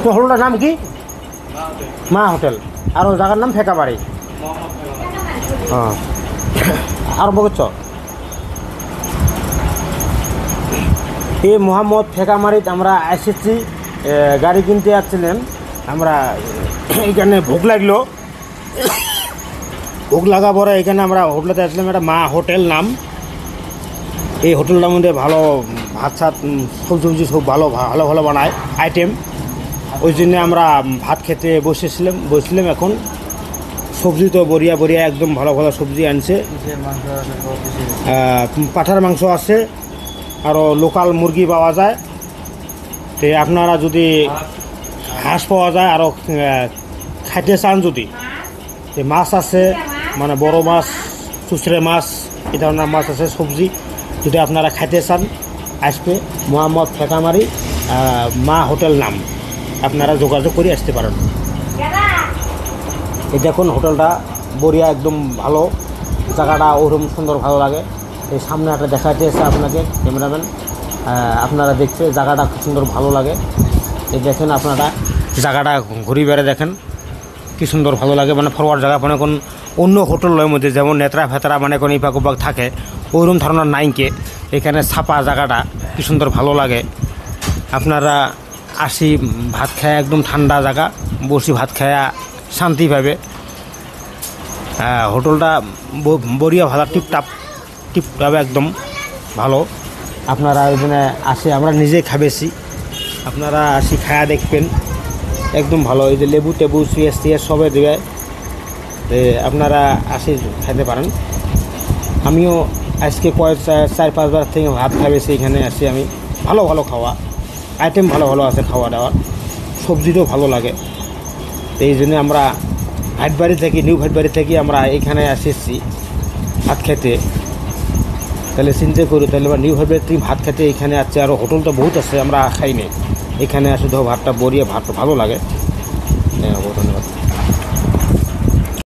তো হোটেলটার নাম কি? মা হোটেল। আর জায়গার নাম ফেকাবাড়ি। হ্যাঁ, আর বলছ এই মোহাম্মদ ফেকামারিতে আমরা এসেছি, গাড়ি কিনতে যাচ্ছিলাম আমরা। এইখানে ভোগ লাগলো, ভোগ লাগা পরে এখানে আমরা হোটেলতে আসলাম। এটা মা হোটেল নাম। এই হোটেলটার মধ্যে ভালো ভাত ছাত সবজি সব ভালো ভালো ভালো বানায় আইটেম। ওই জন্যে আমরা ভাত খেতে বসেছিলাম। এখন সবজি তো বড়িয়া বড়িয়া একদম ভালো ভালো সবজি আনছে। পাঠার মাংস আছে, আরও লোকাল মুরগি পাওয়া যায়। তো আপনারা যদি হাঁস পাওয়া যায়, আরও খাইতে চান যদি মাছ আছে, মানে বড় মাছ, চুচড়ে মাছ, এই ধরনের মাছ আছে। সবজি যদি আপনারা খাইতে চান আসবে মোহাম্মদ ফেকামারি মা হোটেল নাম, আপনারা যোগাযোগ করে আসতে পারেন। এই দেখুন হোটেলটা বড়িয়া একদম ভালো, জায়গাটা ওরকম সুন্দর ভালো লাগে। এই সামনে একটা দেখাতে এসে আপনাকে ক্যামেরাম্যান, আপনারা দেখছে জায়গাটা খুব সুন্দর ভালো লাগে। এই দেখেন আপনারা জায়গাটা ঘুরে বেড়ে দেখেন কি সুন্দর ভালো লাগে। মানে ফরওয়ার্ড জায়গা, মানে কোন অন্য হোটেলের মধ্যে যেমন নেত্রা ফেতরা মানে কোন ইপাক উপাক থাকে ওইরকম ধরনের নাইকে এখানে ছাপা জায়গাটা কি সুন্দর ভালো লাগে। আপনারা আসি ভাত খায়, একদম ঠান্ডা জায়গা, বসি ভাত খায়া শান্তি পাবে। হোটেলটা বড়িয়া ভালো, টিপটাপ একদম ভালো। আপনারা ওইখানে আসে, আমরা নিজে খাবেছি, আপনারা আসি খায়া দেখবেন একদম ভালো। এই যে লেবু টেবু সিএস সবে দেবে, আপনারা আসি খেতে পারেন। আমিও আজকে কয়েক 4-5 বার থেকে ভাত খাবেছি এখানে আসি আমি। ভালো ভালো খাওয়া আইটেম, ভালো ভালো আছে খাওয়া দাওয়া, সবজিটাও ভালো লাগে। এই জন্য আমরা ভাটবাড়ি থেকে, নিউ ভাটবাড়ি থেকে আমরা এখানে এসেছি ভাত খেতে। তাহলে চিন্তা করি, তাহলে নিউ ভাটবাড়ি থেকে ভাত খেতে এখানে আসছে। আরও হোটেল তো বহুত আছে, আমরা খাই নি, এখানে আসে ধরো ভাতটা বড়িয়ে ভাতটা ভালো লাগে। ধন্যবাদ।